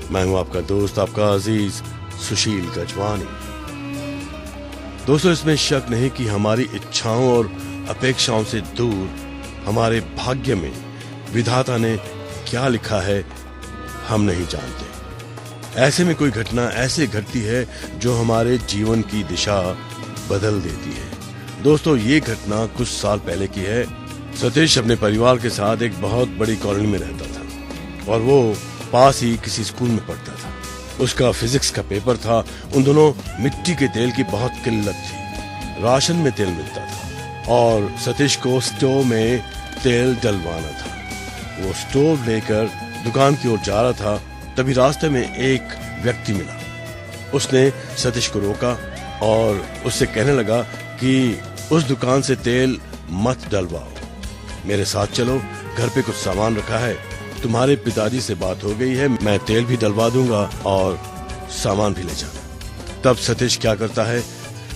मैं हूं आपका दोस्त, आपका अजीज सुशील गजवानी। दोस्तों, इसमें शक नहीं कि हमारी इच्छाओं और अपेक्षाओं से दूर हमारे भाग्य में विधाता ने क्या लिखा है हम नहीं जानते। ऐसे में कोई घटना ऐसे घटती है जो हमारे जीवन की दिशा बदल देती है। दोस्तों, ये घटना कुछ साल पहले की है। सतीश अपने परिवार के साथ एक बहुत बड़ी कॉलोनी में रहता था और वो पास ही किसी स्कूल में पढ़ता था। उसका फिजिक्स का पेपर था। उन दोनों मिट्टी के तेल की बहुत किल्लत थी। राशन में तेल मिलता था और सतीश को स्टोव में तेल डलवाना था। वो स्टोव लेकर दुकान की ओर जा रहा था, तभी रास्ते में एक व्यक्ति मिला। उसने सतीश को रोका और उससे कहने लगा कि उस दुकान से तेल मत डलवाओ, मेरे साथ चलो, घर पे कुछ सामान रखा है, तुम्हारे पिताजी से बात हो गई है, मैं तेल भी डलवा दूंगा और सामान भी ले जाना। तब सतीश क्या करता है?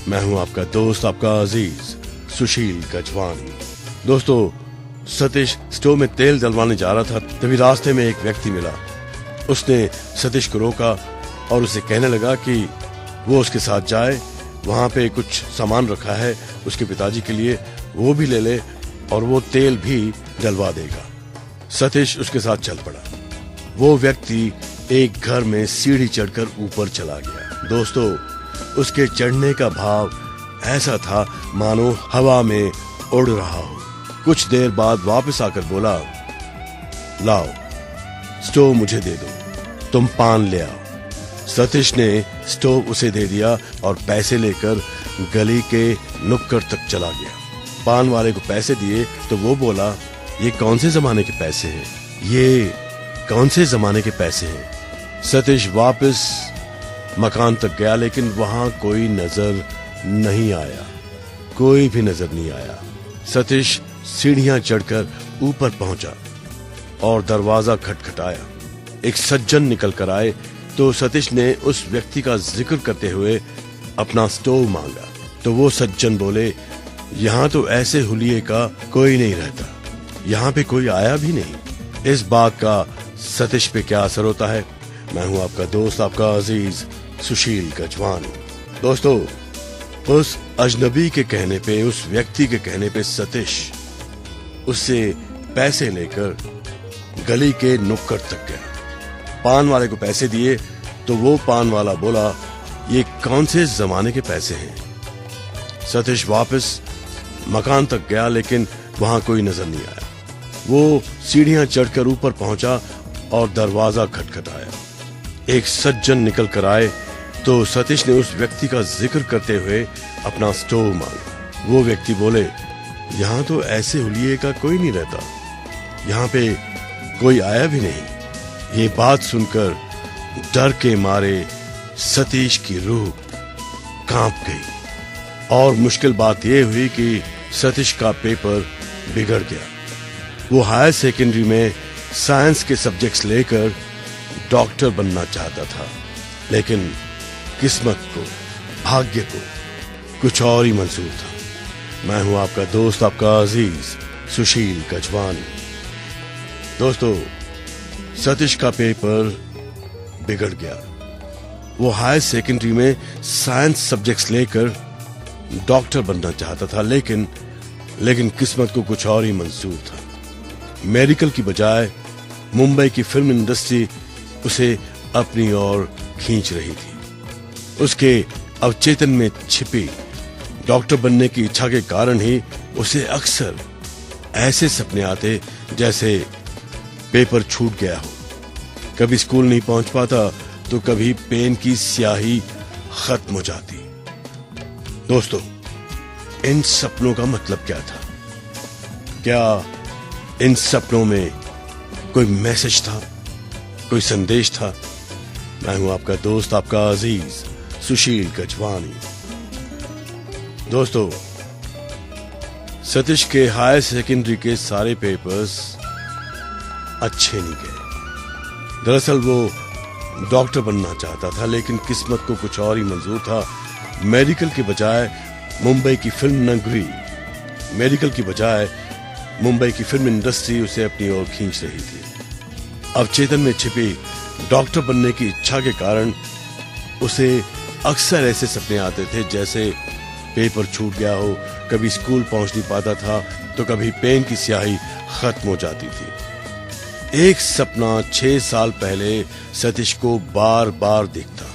मैं हूं आपका दोस्त, आपका अजीज सुशील गजवानी। दोस्तों, सतीश स्टोव में तेल डलवाने जा रहा था, तभी रास्ते में एक व्यक्ति मिला। उसने सतीश को रोका और उसे कहने लगा कि वो उसके साथ जाए, वहां पे कुछ सामान रखा है उसके पिताजी के लिए, वो भी ले ले और वो तेल भी डलवा देगा। सतीश उसके साथ चल पड़ा। वो व्यक्ति एक घर में सीढ़ी चढ़कर ऊपर चला गया। दोस्तों, उसके चढ़ने का भाव ऐसा था मानो हवा में उड़ रहा हो। कुछ देर बाद वापस आकर बोला, लाओ स्टोव मुझे दे दो, तुम पान ले आओ। सतीश ने स्टोव उसे दे दिया और पैसे लेकर गली के नुक्कड़ तक चला गया। पान वाले को पैसे दिए तो वो बोला, ये कौन से जमाने के पैसे हैं? ये कौन से जमाने के पैसे हैं? सतीश वापस मकान तक गया, लेकिन वहां कोई नजर नहीं आया। कोई भी नजर नहीं आया। सतीश सीढ़ियां चढ़कर ऊपर पहुंचा और दरवाजा खटखटाया। एक सज्जन निकल कर आए तो सतीश ने उस व्यक्ति का जिक्र करते हुए अपना स्टोव मांगा। तो वो सज्जन बोले, यहाँ तो ऐसे हुलिये का कोई नहीं रहता, यहाँ पे कोई आया भी नहीं। इस बात का सतीश पे क्या असर होता है? मैं हूं आपका दोस्त, आपका अजीज सुशील गजवानी। दोस्तों, उस अजनबी के कहने पे, उस व्यक्ति के कहने पे सतीश उससे पैसे लेकर गली के नुक्कड़ तक गया। पान वाले को पैसे दिए तो वो पान वाला बोला, ये कौन से जमाने के पैसे हैं? सतीश वापस मकान तक गया, लेकिन वहां कोई नजर नहीं आया। वो सीढ़ियां चढ़कर ऊपर पहुंचा और दरवाजा खटखटाया। एक सज्जन निकल कर आए तो सतीश ने उस व्यक्ति का जिक्र करते हुए अपना स्टोव मांगा। वो व्यक्ति बोले, यहाँ तो ऐसे हुलिये का कोई नहीं रहता, यहाँ पे कोई आया भी नहीं। ये बात सुनकर डर के मारे सतीश की रूह कांप गई और मुश्किल बात यह हुई कि सतीश का पेपर बिगड़ गया। वो हायर सेकेंडरी में साइंस के सब्जेक्ट्स लेकर डॉक्टर बनना चाहता था, लेकिन किस्मत को, भाग्य को कुछ और ही मंजूर था। मैं हूं आपका दोस्त, आपका अजीज सुशील गजवानी। दोस्तों, सतीश का पेपर बिगड़ गया। वो हायर सेकेंडरी में साइंस सब्जेक्ट्स लेकर डॉक्टर बनना चाहता था, लेकिन किस्मत को कुछ और ही मंजूर था। मेडिकल की बजाय मुंबई की फिल्म इंडस्ट्री उसे अपनी ओर खींच रही थी। उसके अवचेतन में छिपी डॉक्टर बनने की इच्छा के कारण ही उसे अक्सर ऐसे सपने आते जैसे पेपर छूट गया हो। कभी स्कूल नहीं पहुंच पाता तो कभी पेन की स्याही खत्म हो जाती। दोस्तों, इन सपनों का मतलब क्या था? क्या इन सपनों में कोई मैसेज था, कोई संदेश था? मैं हूं आपका दोस्त, आपका अजीज सुशील गजवानी। दोस्तों, सतीश के हायर सेकेंडरी के सारे पेपर्स अच्छे नहीं गए। दरअसल वो डॉक्टर बनना चाहता था, लेकिन किस्मत को कुछ और ही मंजूर था। मेडिकल की बजाय मुंबई की फिल्म नगरी, मेडिकल की बजाय मुंबई की फिल्म इंडस्ट्री उसे अपनी ओर खींच रही थी। अवचेतन में छिपी डॉक्टर बनने की इच्छा के कारण उसे अक्सर ऐसे सपने आते थे जैसे पेपर छूट गया हो, कभी स्कूल पहुंच नहीं पाता था तो कभी पेन की स्याही खत्म हो जाती थी। एक सपना 6 साल पहले सतीश को बार बार दिखता।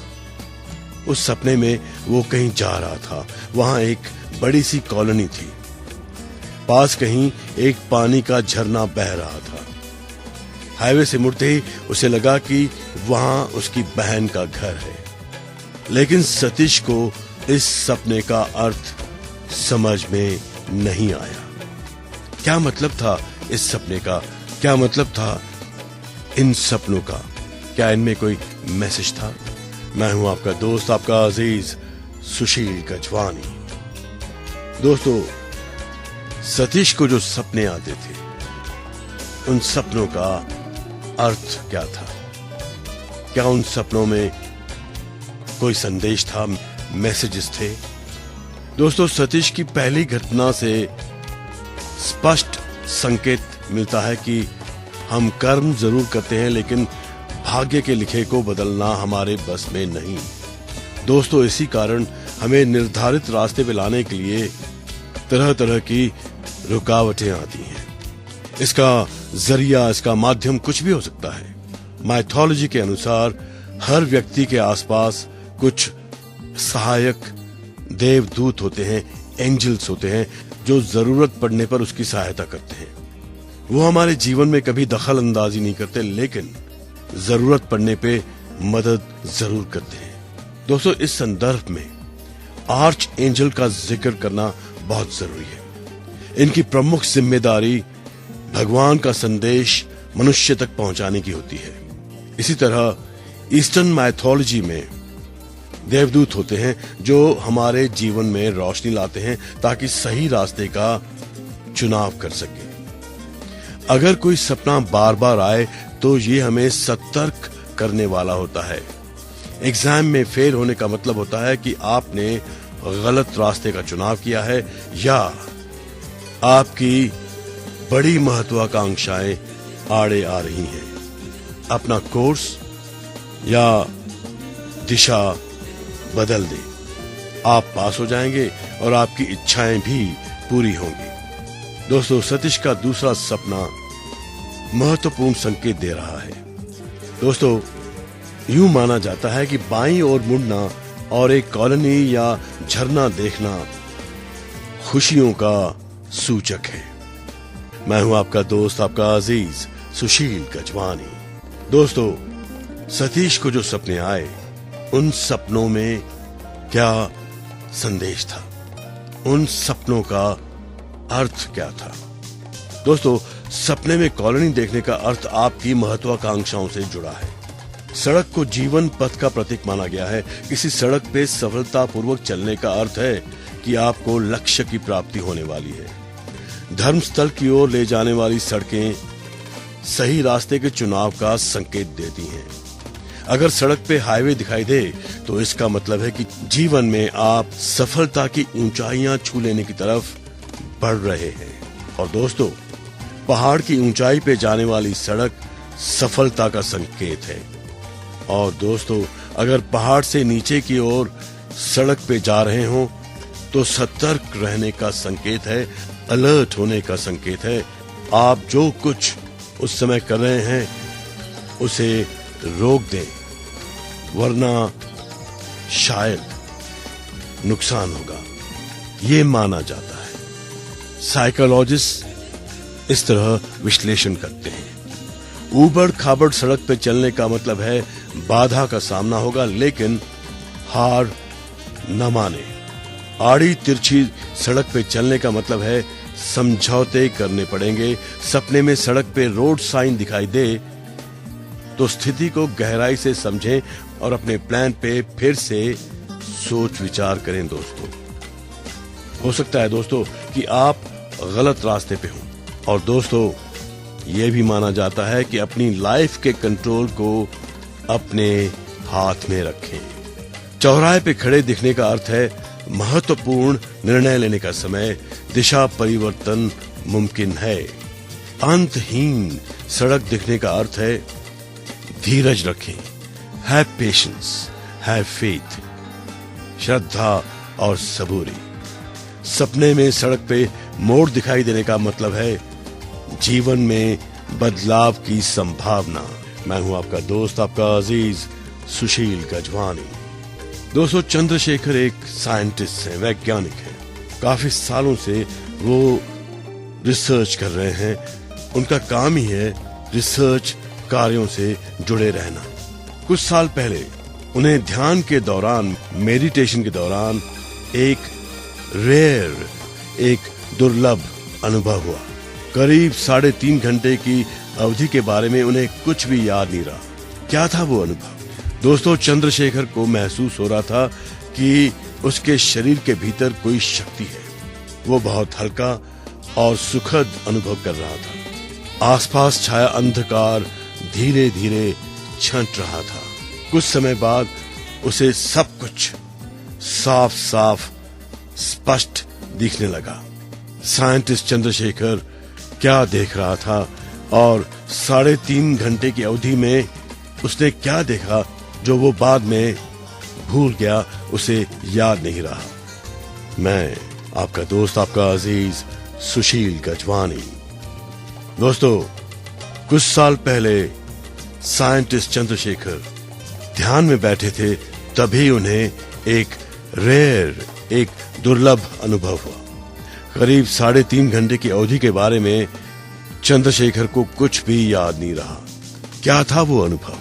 उस सपने में वो कहीं जा रहा था। वहां एक बड़ी सी कॉलोनी थी। पास कहीं एक पानी का झरना बह रहा था। हाईवे से मुड़ते ही उसे लगा कि वहां उसकी बहन का घर है। लेकिन सतीश को इस सपने का अर्थ समझ में नहीं आया। क्या मतलब था इस सपने का? क्या मतलब था इन सपनों का? क्या इनमें कोई मैसेज था? मैं हूं आपका दोस्त, आपका अजीज सुशील गजवानी। दोस्तों, सतीश को जो सपने आते थे, उन सपनों का अर्थ क्या था? क्या उन सपनों में कोई संदेश था, मैसेजेस थे? दोस्तों, सतीश की पहली घटना से स्पष्ट संकेत मिलता है कि हम कर्म जरूर करते हैं लेकिन भाग्य के लिखे को बदलना हमारे बस में नहीं। दोस्तों, इसी कारण हमें निर्धारित रास्ते पे लाने के लिए तरह तरह की रुकावटें आती हैं। इसका जरिया, इसका माध्यम कुछ भी हो सकता है। माइथोलॉजी के अनुसार हर व्यक्ति के आसपास कुछ सहायक देवदूत होते हैं, एंजल्स होते हैं, जो जरूरत पड़ने पर उसकी सहायता करते हैं। वो हमारे जीवन में कभी दखल अंदाजी नहीं करते लेकिन जरूरत पड़ने पे मदद जरूर करते हैं। दोस्तों, इस संदर्भ में आर्च एंजल का जिक्र करना बहुत जरूरी है। इनकी प्रमुख जिम्मेदारी भगवान का संदेश मनुष्य तक पहुंचाने की होती है। इसी तरह ईस्टर्न माइथोलॉजी में देवदूत होते हैं जो हमारे जीवन में रोशनी लाते हैं ताकि सही रास्ते का चुनाव कर सके। अगर कोई सपना बार बार आए तो ये हमें सतर्क करने वाला होता है। एग्जाम में फेल होने का मतलब होता है कि आपने गलत रास्ते का चुनाव किया है या आपकी बड़ी महत्वाकांक्षाएं आड़े आ रही हैं। अपना कोर्स या दिशा बदल दे, आप पास हो जाएंगे और आपकी इच्छाएं भी पूरी होंगी। दोस्तों, सतीश का दूसरा सपना महत्वपूर्ण संकेत दे रहा है। दोस्तों, यूं माना जाता है कि बाईं ओर मुड़ना और एक कॉलोनी या झरना देखना खुशियों का सूचक है। मैं हूं आपका दोस्त, आपका अजीज सुशील गजवानी। दोस्तों, सतीश को जो सपने आए, उन सपनों में क्या संदेश था? उन सपनों का अर्थ क्या था? दोस्तों, सपने में कॉलोनी देखने का अर्थ आपकी महत्वाकांक्षाओं से जुड़ा है। सड़क को जीवन पथ का प्रतीक माना गया है। किसी सड़क पे सफलतापूर्वक चलने का अर्थ है कि आपको लक्ष्य की प्राप्ति होने वाली है। धर्मस्थल की ओर ले जाने वाली सड़कें सही रास्ते के चुनाव का संकेत देती हैं। अगर सड़क पे हाईवे दिखाई दे तो इसका मतलब है कि जीवन में आप सफलता की ऊंचाइयां छू लेने की तरफ बढ़ रहे हैं। और दोस्तों, पहाड़ की ऊंचाई पे जाने वाली सड़क सफलता का संकेत है। और दोस्तों, अगर पहाड़ से नीचे की ओर सड़क पे जा रहे हो तो सतर्क रहने का संकेत है, अलर्ट होने का संकेत है। आप जो कुछ उस समय कर रहे हैं उसे रोक दें, वरना शायद नुकसान होगा, ये माना जाता है। साइकोलॉजिस्ट इस तरह विश्लेषण करते हैं। ऊबड़ खाबड़ सड़क पे चलने का मतलब है बाधा का सामना होगा, लेकिन हार न माने। आड़ी तिरछी सड़क पे चलने का मतलब है समझौते करने पड़ेंगे। सपने में सड़क पे रोड साइन दिखाई दे तो स्थिति को गहराई से समझें और अपने प्लान पे फिर से सोच विचार करें। दोस्तों, हो सकता है दोस्तों कि आप गलत रास्ते पे हों। और दोस्तों, ये भी माना जाता है कि अपनी लाइफ के कंट्रोल को अपने हाथ में रखें। चौराहे पे खड़े दिखने का अर्थ है महत्वपूर्ण निर्णय लेने का समय, दिशा परिवर्तन मुमकिन है। अंतहीन सड़क दिखने का अर्थ है धीरज रखें, हैव पेशेंस, हैव फेथ, श्रद्धा और सबूरी। सपने में सड़क पे मोड़ दिखाई देने का मतलब है जीवन में बदलाव की संभावना। मैं हूं आपका दोस्त, आपका अजीज सुशील गजवानी। दोस्तों, चंद्रशेखर एक साइंटिस्ट हैं, वैज्ञानिक हैं। काफी सालों से वो रिसर्च कर रहे हैं। उनका काम ही है रिसर्च कार्यों से जुड़े रहना। कुछ साल पहले उन्हें ध्यान के दौरान, मेडिटेशन के दौरान एक दुर्लभ अनुभव हुआ। करीब 3.5 घंटे की अवधि के बारे में उन्हें कुछ भी याद नहीं रहा। क्या था वो अनुभव? दोस्तों, चंद्रशेखर को महसूस हो रहा था कि उसके शरीर के भीतर कोई शक्ति है। वो बहुत हल्का और सुखद अनुभव कर रहा था। आसपास छाया अंधकार धीरे धीरे छंट रहा था। कुछ समय बाद उसे सब कुछ साफ साफ स्पष्ट दिखने लगा। साइंटिस्ट चंद्रशेखर क्या देख रहा था और 3.5 घंटे की अवधि में उसने क्या देखा जो वो बाद में भूल गया, उसे याद नहीं रहा। मैं आपका दोस्त, आपका अजीज सुशील गजवानी। दोस्तों, कुछ साल पहले साइंटिस्ट चंद्रशेखर ध्यान में बैठे थे, तभी उन्हें एक दुर्लभ अनुभव हुआ। करीब 3.5 घंटे की अवधि के बारे में चंद्रशेखर को कुछ भी याद नहीं रहा। क्या था वो अनुभव?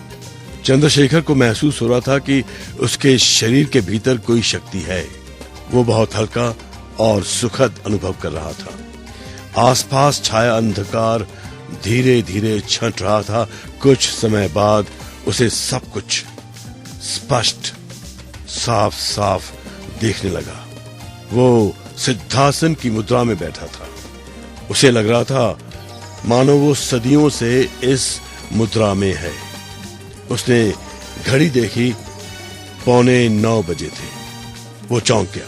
चंद्रशेखर को महसूस हो रहा था कि उसके शरीर के भीतर कोई शक्ति है। वो बहुत हल्का और सुखद अनुभव कर रहा था। आसपास छाया अंधकार धीरे धीरे छंट रहा था। कुछ समय बाद उसे सब कुछ स्पष्ट साफ साफ देखने लगा। वो सिद्धासन की मुद्रा में बैठा था। उसे लग रहा था मानो वो सदियों से इस मुद्रा में है। उसने घड़ी देखी, 8:45 बजे थे। वो चौंक गया।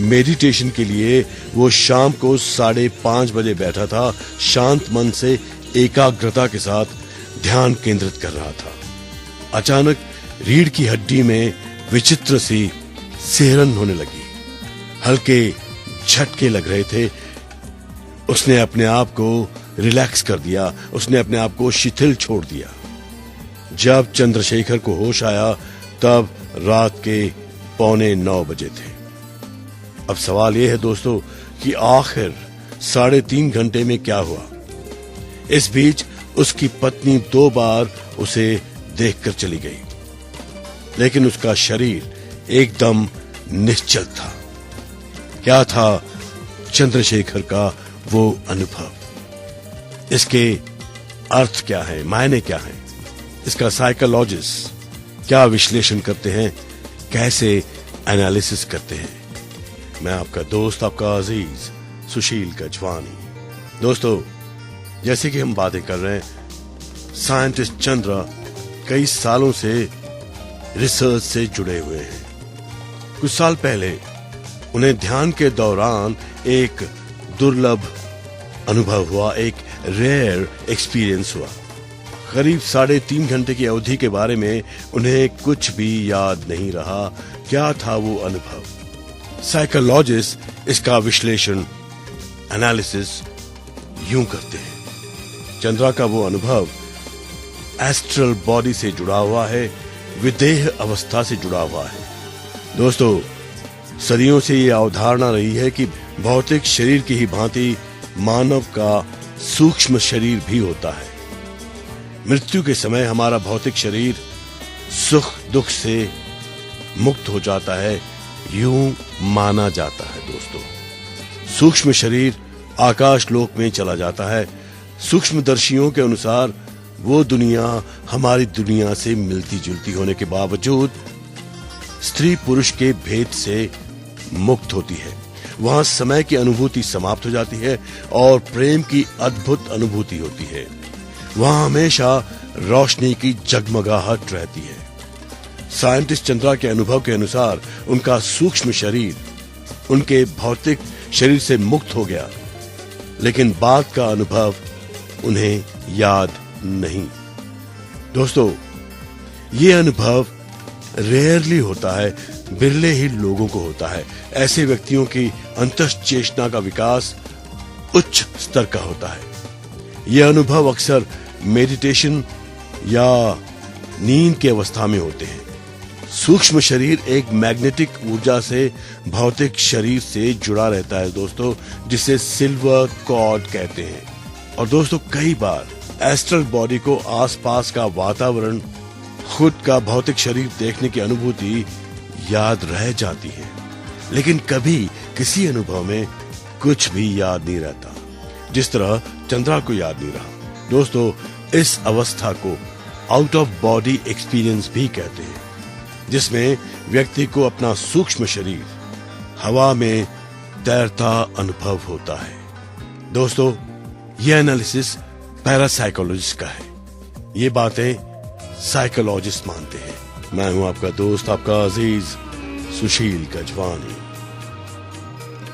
मेडिटेशन के लिए वो शाम को 5:30 बजे बैठा था। शांत मन से एकाग्रता के साथ ध्यान केंद्रित कर रहा था। अचानक रीढ़ की हड्डी में विचित्र सी सिहरन होने लगी। हल्के झटके लग रहे थे। उसने अपने आप को रिलैक्स कर दिया। उसने अपने आप को शिथिल छोड़ दिया। जब चंद्रशेखर को होश आया तब रात के 8:45 बजे थे। अब सवाल यह है दोस्तों कि आखिर 3.5 घंटे में क्या हुआ? इस बीच उसकी पत्नी 2 बार उसे देखकर चली गई, लेकिन उसका शरीर एकदम निश्चल था। क्या था चंद्रशेखर का वो अनुभव? इसके अर्थ क्या है, मायने क्या है? इसका साइकोलॉजिस्ट क्या विश्लेषण करते हैं, कैसे एनालिसिस करते हैं? मैं आपका दोस्त, आपका अजीज सुशील गजवानी। दोस्तों, जैसे कि हम बातें कर रहे हैं, साइंटिस्ट चंद्र कई सालों से रिसर्च से जुड़े हुए हैं। कुछ साल पहले उन्हें ध्यान के दौरान एक दुर्लभ अनुभव हुआ, एक रेयर एक्सपीरियंस हुआ। करीब 3.5 घंटे की अवधि के बारे में उन्हें कुछ भी याद नहीं रहा। क्या था वो अनुभव? साइकोलॉजिस्ट इसका विश्लेषण, एनालिसिस यूं करते हैं। चंद्रा का वो अनुभव एस्ट्रल बॉडी से जुड़ा हुआ है, विदेह अवस्था से जुड़ा हुआ है। दोस्तों, सदियों से ये अवधारणा रही है कि भौतिक शरीर की ही भांति मानव का सूक्ष्म शरीर भी होता है। मृत्यु के समय हमारा भौतिक शरीर सुख दुख से मुक्त हो जाता है, यूं माना जाता है। दोस्तों, सूक्ष्म शरीर आकाश लोक में चला जाता है। सूक्ष्मदर्शियों के अनुसार वो दुनिया हमारी दुनिया से मिलती जुलती होने के बावजूद स्त्री पुरुष के भेद से मुक्त होती है। वहां समय की अनुभूति समाप्त हो जाती है और प्रेम की अद्भुत अनुभूति होती है। वहां हमेशा रोशनी की जगमगाहट रहती है। साइंटिस्ट चंद्रा के अनुभव के अनुसार उनका सूक्ष्म शरीर उनके भौतिक शरीर से मुक्त हो गया, लेकिन बाद का अनुभव उन्हें याद नहीं। दोस्तों, ये अनुभव रेयरली होता है, बिरले ही लोगों को होता है। ऐसे व्यक्तियों की अंतःचेतना का विकास उच्च स्तर का होता है। यह अनुभव अक्सर मेडिटेशन या नींद की अवस्था में होते हैं। सूक्ष्म शरीर एक मैग्नेटिक ऊर्जा से भौतिक शरीर से जुड़ा रहता है दोस्तों, जिसे सिल्वर कॉर्ड कहते हैं। और दोस्तों, कई बार एस्ट्रल बॉडी को आसपास का वातावरण, खुद का भौतिक शरीर देखने की अनुभूति याद रह जाती है, लेकिन कभी किसी अनुभव में कुछ भी याद नहीं रहता, जिस तरह चंद्रा को याद नहीं रहा। दोस्तों, इस अवस्था को आउट ऑफ बॉडी एक्सपीरियंस भी कहते हैं, जिसमें व्यक्ति को अपना सूक्ष्म शरीर हवा में तैरता अनुभव होता है। दोस्तों, यह एनालिसिस पैरासाइकोलॉजिस्ट का है। ये बातें साइकोलॉजिस्ट मानते हैं। मैं हूं आपका दोस्त, आपका अजीज सुशील गजवानी।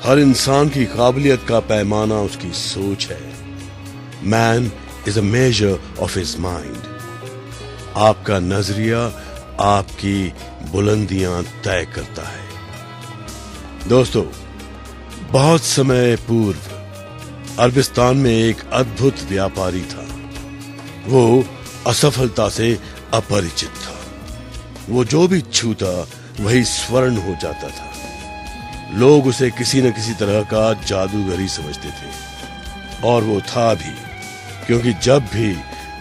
हर इंसान की काबिलियत का पैमाना उसकी सोच है। Man is a measure of his mind. आपका नजरिया आपकी बुलंदियां तय करता है। दोस्तों, बहुत समय पूर्व अरबिस्तान में एक अद्भुत व्यापारी था। वो असफलता से अपरिचित था। वो जो भी छूता वही स्वर्ण हो जाता था। लोग उसे किसी न किसी तरह का जादूगर ही समझते थे, और वो था भी, क्योंकि जब भी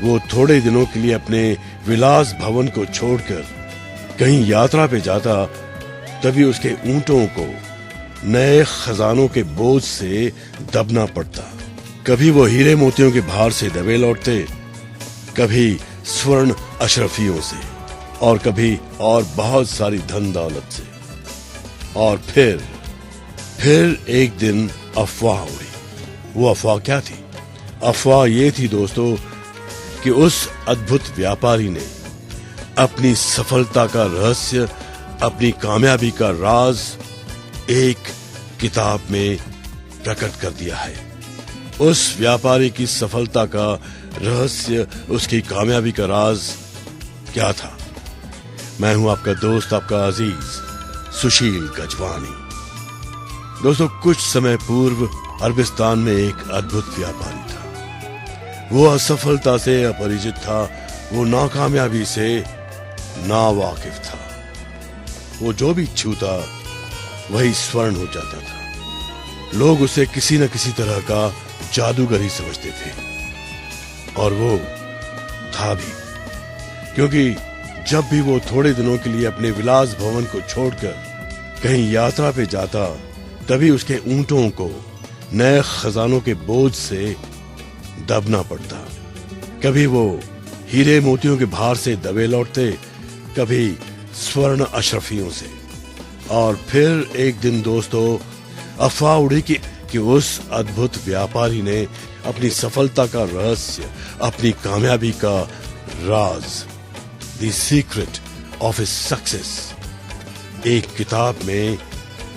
वो थोड़े दिनों के लिए अपने विलास भवन को छोड़कर कहीं यात्रा पे जाता, तभी उसके ऊंटों को नए खजानों के बोझ से दबना पड़ता। कभी वो हीरे मोतियों के भार से दबे लौटते, कभी स्वर्ण अशरफियों से, और कभी और बहुत सारी धन दौलत से। और फिर एक दिन अफवाह उड़ी। वो अफवाह क्या थी? अफवाह ये थी दोस्तों कि उस अद्भुत व्यापारी ने अपनी सफलता का रहस्य, अपनी कामयाबी का राज एक किताब में प्रकट कर दिया है। उस व्यापारी की सफलता का रहस्य, उसकी कामयाबी का राज क्या था? मैं हूं आपका दोस्त, आपका अजीज सुशील गजवानी। दोस्तों, कुछ समय पूर्व अरबिस्तान में एक अद्भुत व्यापारी था। वो असफलता से अपरिचित था। वो नाकामयाबी से नावाकिफ था। वो जो भी छूता वही स्वर्ण हो जाता था। लोग उसे किसी न किसी तरह का जादूगर ही समझते थे, और वो था भी, क्योंकि जब भी वो थोड़े दिनों के लिए अपने विलास भवन को छोड़कर कहीं यात्रा पे जाता, तभी उसके ऊंटों को नए खजानों के बोझ से दबना पड़ता। कभी वो हीरे मोतियों के भार से दबे लौटते, कभी स्वर्ण अशरफियों से। और फिर एक दिन दोस्तों, अफवाह उड़ी कि उस अद्भुत व्यापारी ने अपनी सफलता का रहस्य, अपनी कामयाबी का राज, the secret of his success, एक किताब में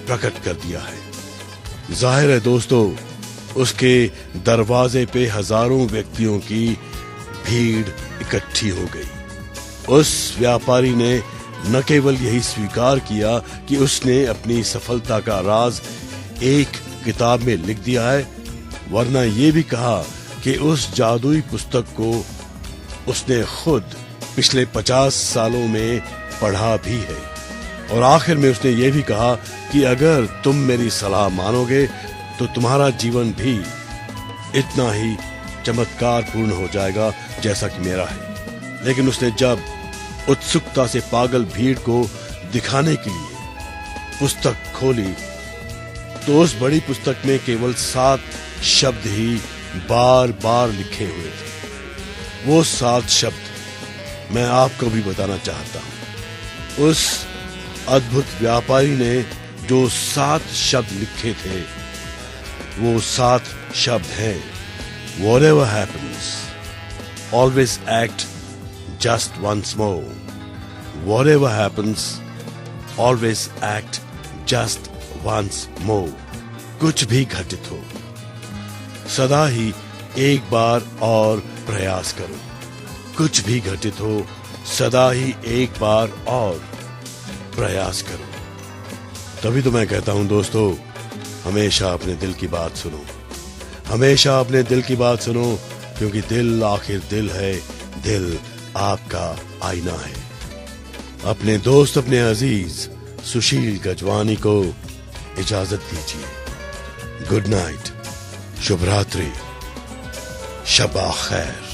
प्रकट कर दिया है। जाहिर है दोस्तों, उसके दरवाजे पे हजारों व्यक्तियों की भीड़ इकट्ठी हो गई। उस व्यापारी ने न केवल यही स्वीकार किया कि उसने अपनी सफलता का राज एक किताब में लिख दिया है, वरना ये भी कहा कि उस जादुई पुस्तक को उसने खुद पिछले 50 सालों में पढ़ा भी है। और आखिर में उसने ये भी कहा कि अगर तुम मेरी सलाह मानोगे तो तुम्हारा जीवन भी इतना ही चमत्कारपूर्ण हो जाएगा जैसा कि मेरा है। लेकिन उसने जब उत्सुकता से पागल भीड़ को दिखाने के लिए पुस्तक खोली, तो उस बड़ी पुस्तक में केवल 7 शब्द ही बार बार लिखे हुए थे। वो 7 शब्द मैं आपको भी बताना चाहता हूं। उस अद्भुत व्यापारी ने जो 7 शब्द लिखे थे, वो 7 शब्द हैं: Whatever happens, always act just once more. Whatever happens, always act just once more. कुछ भी घटित हो, सदा ही एक बार और प्रयास करो। कुछ भी घटित हो, सदा ही एक बार और प्रयास करो। तभी तो मैं कहता हूं दोस्तों, हमेशा अपने दिल की बात सुनो, हमेशा अपने दिल की बात सुनो, क्योंकि दिल आखिर दिल है, दिल आपका आईना है। अपने दोस्त, अपने अजीज सुशील गजवानी को इजाजत दीजिए। गुड नाइट, शुभ रात्रि, शबा खैर।